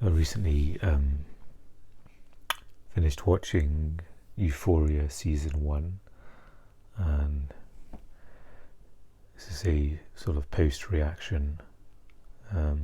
I recently finished watching Euphoria season 1, and this is a sort of post-reaction. I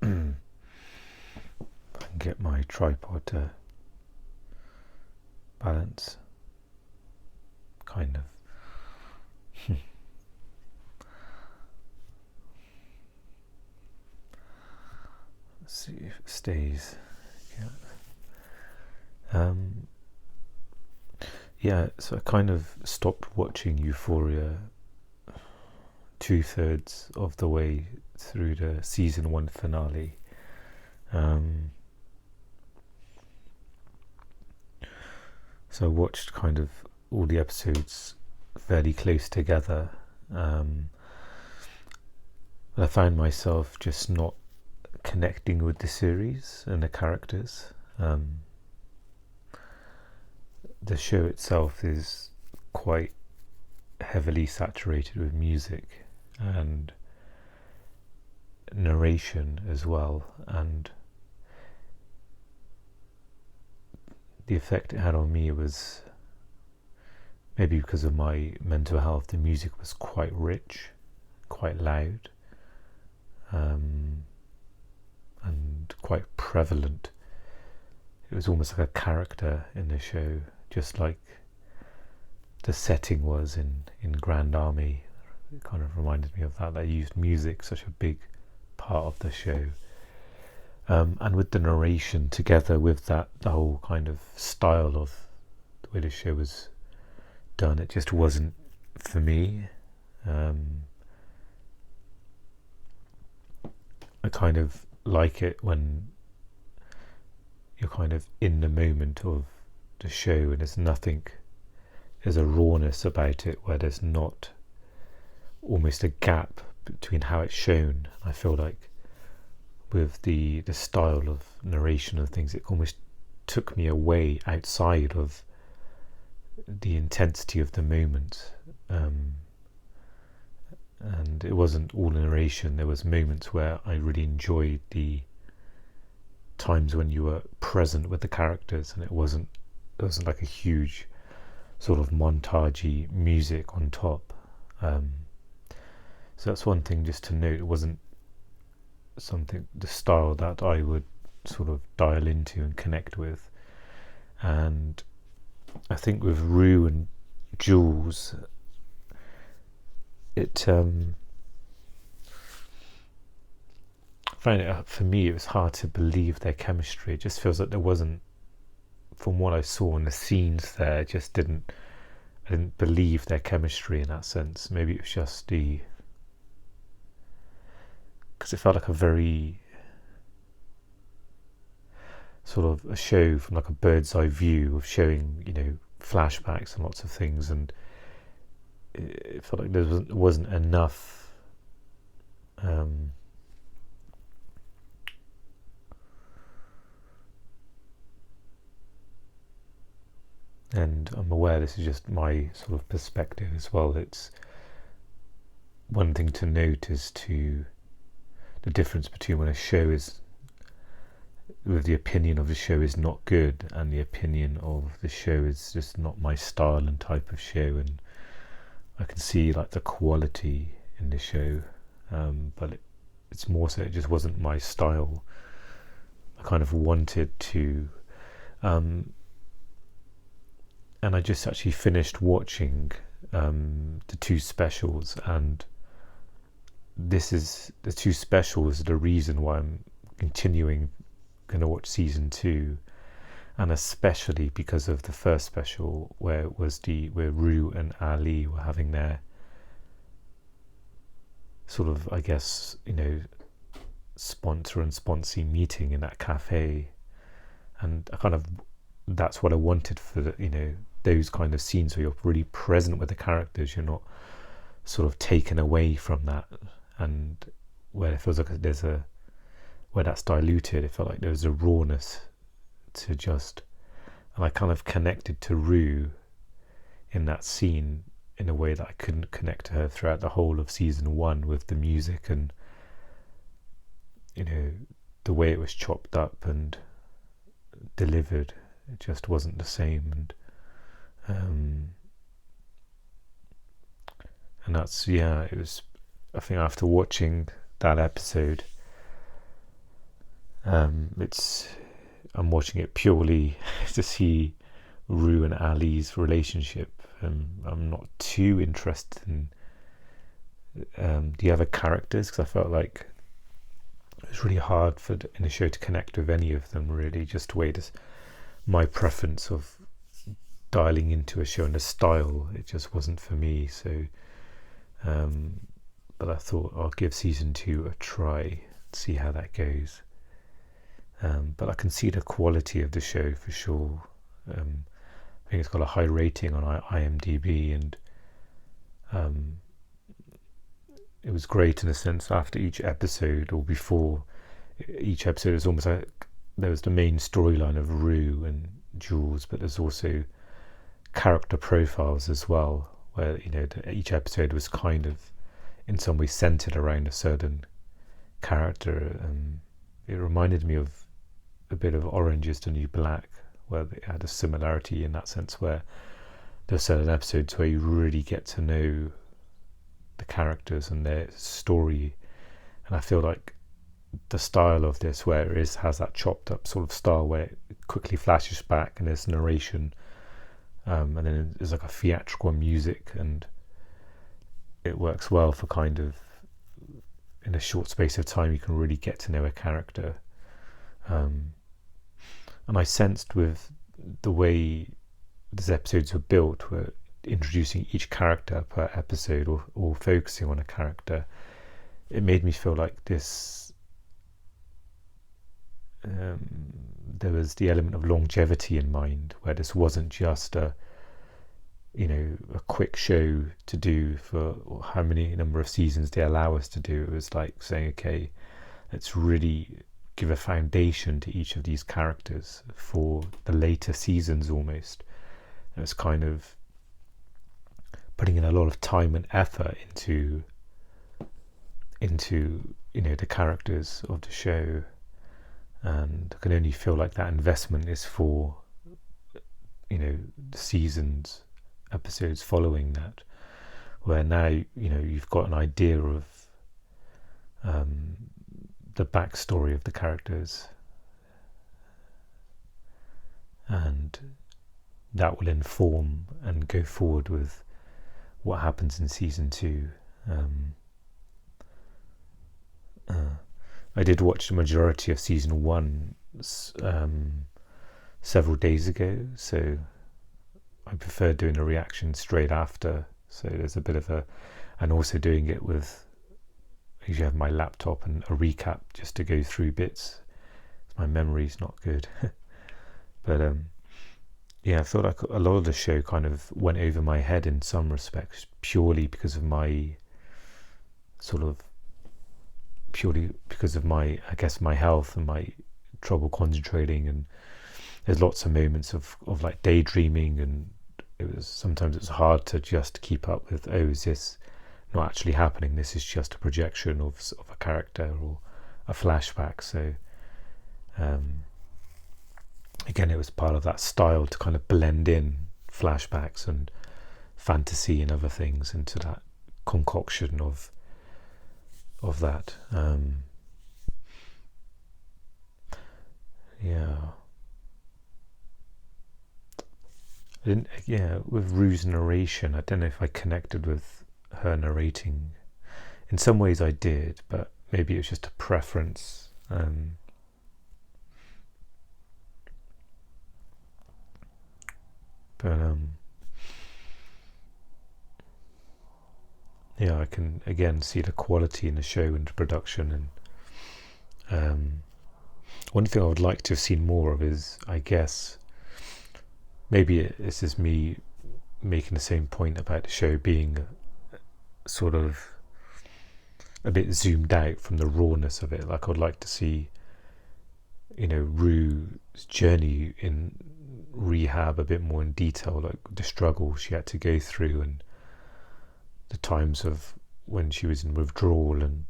can get my tripod to balance, kind of. Let's see if it stays. So I kind of stopped watching Euphoria 2/3 of the way through the season 1 finale. So I watched kind of all the episodes fairly close together. But I found myself just not connecting with the series and the characters. The show itself is quite heavily saturated with music and narration as well, and the effect it had on me was maybe because of my mental health. The music was quite rich, quite loud, and quite prevalent. It was almost like a character in the show, just like the setting was in Grand Army. It kind of reminded me of that. They used music, such a big part of the show, and with the narration together with that, the whole kind of style of the way the show was done, it just wasn't for me. I kind of like it when you're kind of in the moment of the show and there's a rawness about it where there's not almost a gap between how it's shown. I feel like with the style of narration and things, it almost took me away outside of the intensity of the moment, and it wasn't all narration. There was moments where I really enjoyed the times when you were present with the characters, and it wasn't like a huge sort of montagey music on top. So that's one thing just to note. It wasn't the style that I would sort of dial into and connect with. And I think with Rue and Jules, it for me it was hard to believe their chemistry. It just feels like there wasn't, from what I saw in the scenes there, I didn't believe their chemistry in that sense. Maybe it was just because it felt like a very sort of a show from like a bird's eye view of showing, flashbacks and lots of things, and it felt like there wasn't enough and I'm aware this is just my sort of perspective as well. It's one thing to note is the difference between when a show is, with the opinion of the show is not good, and the opinion of the show is just not my style and type of show. And I can see like the quality in the show, but it's more so it just wasn't my style. I kind of wanted to, and I just actually finished watching the 2 specials, and the 2 specials are the reason why I'm going to watch season 2, and especially because of the first special where Rue and Ali were having their sort of, I guess, sponsor and sponsee meeting in that cafe, and that's what I wanted for those kind of scenes where you're really present with the characters. You're not sort of taken away from that, and where it feels like where that's diluted, it felt like there was a rawness to and I kind of connected to Rue in that scene in a way that I couldn't connect to her throughout the whole of season 1 with the music and the the way it was chopped up and delivered, it just wasn't the same. And that's, it was, I think after watching that episode, I'm watching it purely to see Rue and Ali's relationship, and I'm not too interested in the other characters, because I felt like it was really hard in the show to connect with any of them, really, just the way my preference of dialing into a show and a style, it just wasn't for me. So but I thought I'll give season 2 a try, see how that goes. But I can see the quality of the show for sure. I think it's got a high rating on IMDb, and it was great in a sense. After each episode, or before each episode, it was almost like there was the main storyline of Rue and Jules, but there's also character profiles as well, where each episode was kind of in some way centered around a certain character. It reminded me of a bit of Orange is the New Black, where they had a similarity in that sense, where there's certain episodes where you really get to know the characters and their story. And I feel like the style of this, where it has that chopped up sort of style where it quickly flashes back and there's narration, and then there's like a theatrical music, and it works well for kind of, in a short space of time, you can really get to know a character. And I sensed with the way these episodes were built, were introducing each character per episode, or focusing on a character, it made me feel like this, there was the element of longevity in mind, where this wasn't just a quick show to do for how many number of seasons they allow us to do. It was like saying, okay, let's really give a foundation to each of these characters for the later seasons almost. And it's kind of putting in a lot of time and effort into the characters of the show, and I can only feel like that investment is for the seasons, episodes following that, where now you've got an idea of the backstory of the characters, and that will inform and go forward with what happens in season 2. I did watch the majority of season 1 several days ago, so I prefer doing a reaction straight after. So there's a bit of and also doing it with, I usually have my laptop and a recap just to go through bits. My memory's not good. But I feel like a lot of the show kind of went over my head in some respects, purely because of my I guess my health and my trouble concentrating, and there's lots of moments of like daydreaming, and sometimes it's hard to just keep up with, is this not actually happening, this is just a projection of a character or a flashback. So again, it was part of that style to kind of blend in flashbacks and fantasy and other things into that concoction of that. With Rue's narration, I don't know if I connected with her narrating. In some ways I did, but maybe it was just a preference. I can again see the quality in the show and the production. And one thing I would like to have seen more of is, I guess, maybe this is me making the same point about the show being sort of a bit zoomed out from the rawness of it. Like, I would like to see Rue's journey in rehab a bit more in detail, like the struggle she had to go through and the times of when she was in withdrawal, and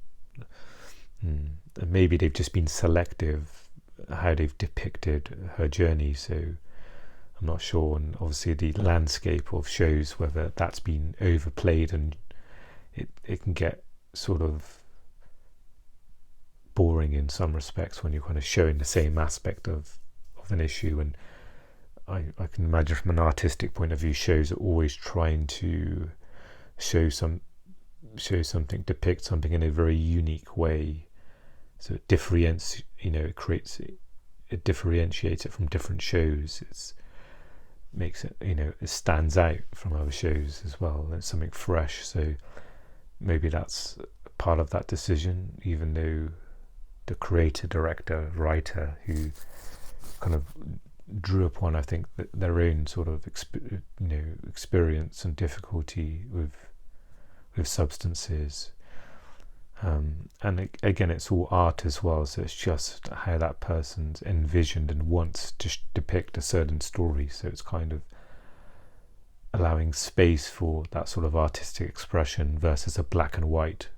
maybe they've just been selective how they've depicted her journey, so I'm not sure. And obviously the landscape of shows, whether that's been overplayed, and it can get sort of boring in some respects when you're kind of showing the same aspect of an issue. And I can imagine from an artistic point of view, shows are always trying to show something, depict something in a very unique way, so it differentiates, it differentiates it from different shows. It makes it, it stands out from other shows as well, and it's something fresh. So maybe that's part of that decision, even though the creator, director, writer who kind of drew upon, I think, their own sort of experience and difficulty with substances, and again, it's all art as well, so it's just how that person's envisioned and wants to depict a certain story. So it's kind of allowing space for that sort of artistic expression versus a black and white,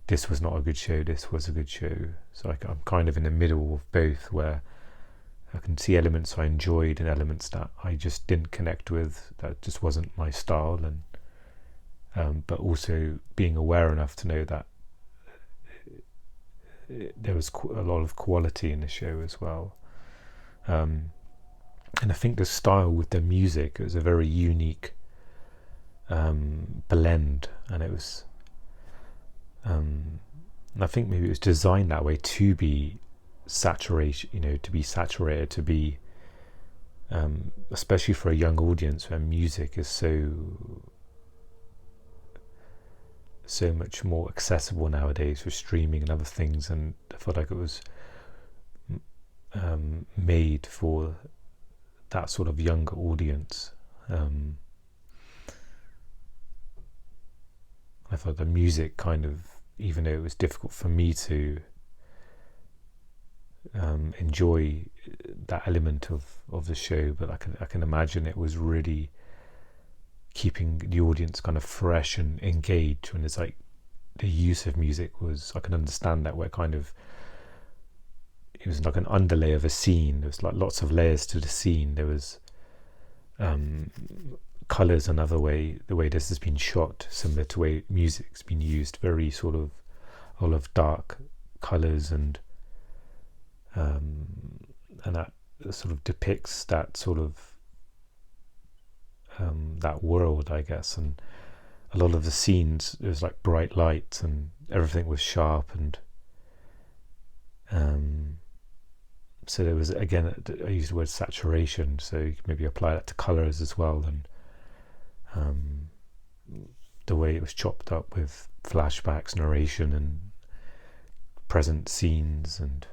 this was not a good show, this was a good show. So I'm kind of in the middle of both, where I can see elements I enjoyed and elements that I just didn't connect with, that just wasn't my style, and but also being aware enough to know that there was a lot of quality in the show as well. And I think the style with the music, it was a very unique blend, and it was I think maybe it was designed that way to be saturated, to be especially for a young audience where music is so much more accessible nowadays with streaming and other things, and I felt like it was made for that sort of younger audience. I thought the music kind of, even though it was difficult for me to enjoy that element of the show, but I can imagine it was really keeping the audience kind of fresh and engaged. When it's like the use of music was, I can understand that, where kind of it was like an underlay of a scene. There was like lots of layers to the scene. There was colours, another way, the way this has been shot, similar to the way music's been used, very sort of olive dark colours, and that sort of depicts that sort of that world, I guess. And a lot of the scenes, it was like bright lights and everything was sharp, and so there was, again, I used the word saturation, so you can maybe apply that to colours as well, and the way it was chopped up with flashbacks, narration, and present scenes. And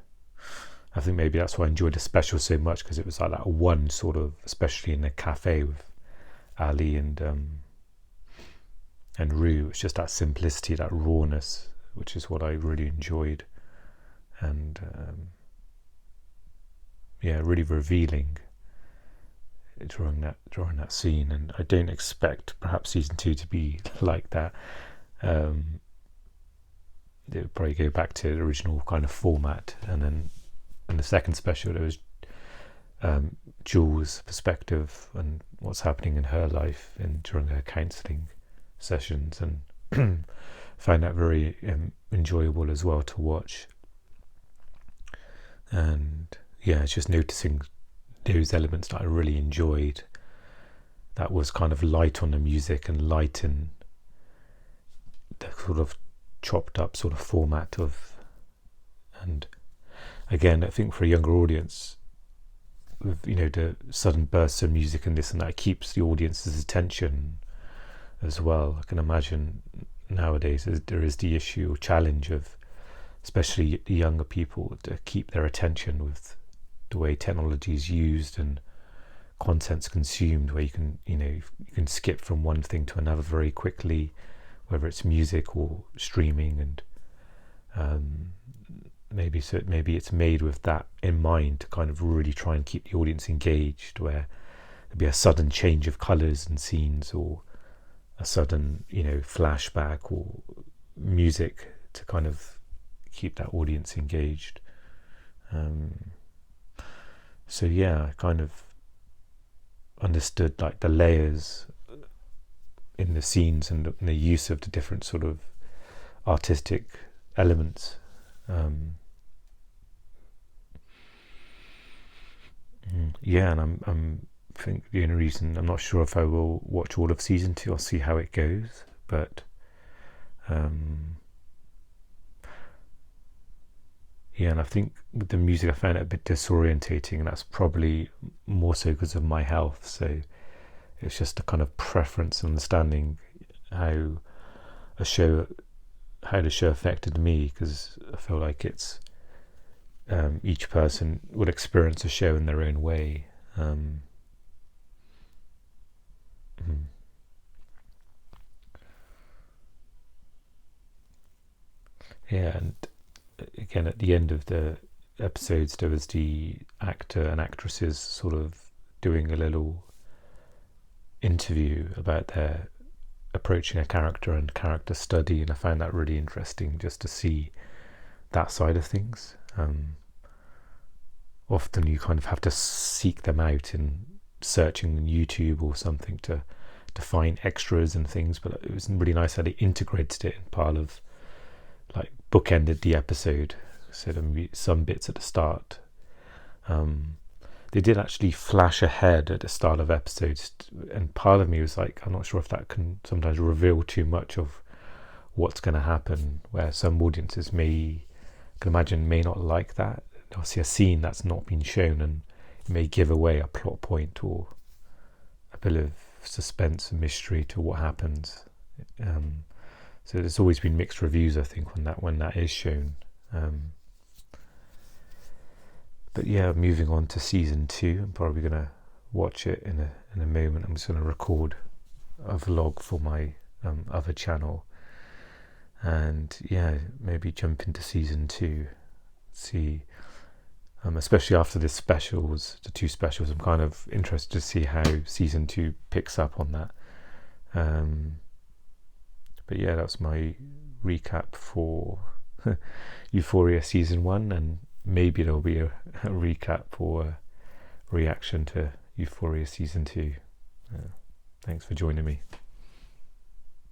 I think maybe that's why I enjoyed the special so much, because it was like that one sort of, especially in the cafe with Ali and Rue, it's just that simplicity, that rawness, which is what I really enjoyed, and really revealing, drawing that scene. And I don't expect perhaps season 2 to be like that. It would probably go back to the original kind of format, and then in the second special there was Jules' perspective and what's happening in her life during her counselling sessions, and find that very enjoyable as well to watch. And it's just noticing those elements that I really enjoyed, that was kind of light on the music and light in the sort of chopped up sort of format of. And again, I think for a younger audience, with the sudden bursts of music and this and that, keeps the audience's attention as well. I can imagine nowadays there is the issue or challenge of, especially the younger people, to keep their attention with the way technology is used and content's consumed, where you can skip from one thing to another very quickly, whether it's music or streaming, and maybe it's made with that in mind, to kind of really try and keep the audience engaged, where there'd be a sudden change of colours and scenes, or a sudden flashback or music to kind of keep that audience engaged. So yeah, I kind of understood like the layers in the scenes and the use of the different sort of artistic elements. Yeah, and I'm think the only reason I'm not sure if I will watch all of season 2. I'll see how it goes, but yeah, and I think with the music I found it a bit disorientating, and that's probably more so because of my health. So it's just a kind of preference, understanding how the show affected me, because I feel like it's each person would experience a show in their own way. Yeah, and again, at the end of the episodes, there was the actor and actresses sort of doing a little interview about their approaching a character and character study, and I found that really interesting just to see that side of things. Often you kind of have to seek them out in searching on YouTube or something to find extras and things, but it was really nice how they integrated it in part of, like, bookended the episode. So some bits at the start. They did actually flash ahead at the start of episodes, and part of me was like, I'm not sure if that can sometimes reveal too much of what's going to happen, where some audiences can imagine may not like that. They'll see a scene that's not been shown and it may give away a plot point or a bit of suspense and mystery to what happens. So there's always been mixed reviews, I think, when that is shown. But yeah, moving on to season 2, I'm probably going to watch it in a moment. I'm just going to record a vlog for my other channel, and yeah, maybe jump into season 2. See, especially after the 2 specials, I'm kind of interested to see how season 2 picks up on that. But yeah, that's my recap for Euphoria season 1, and maybe there'll be a recap or a reaction to Euphoria season 2. Thanks for joining me.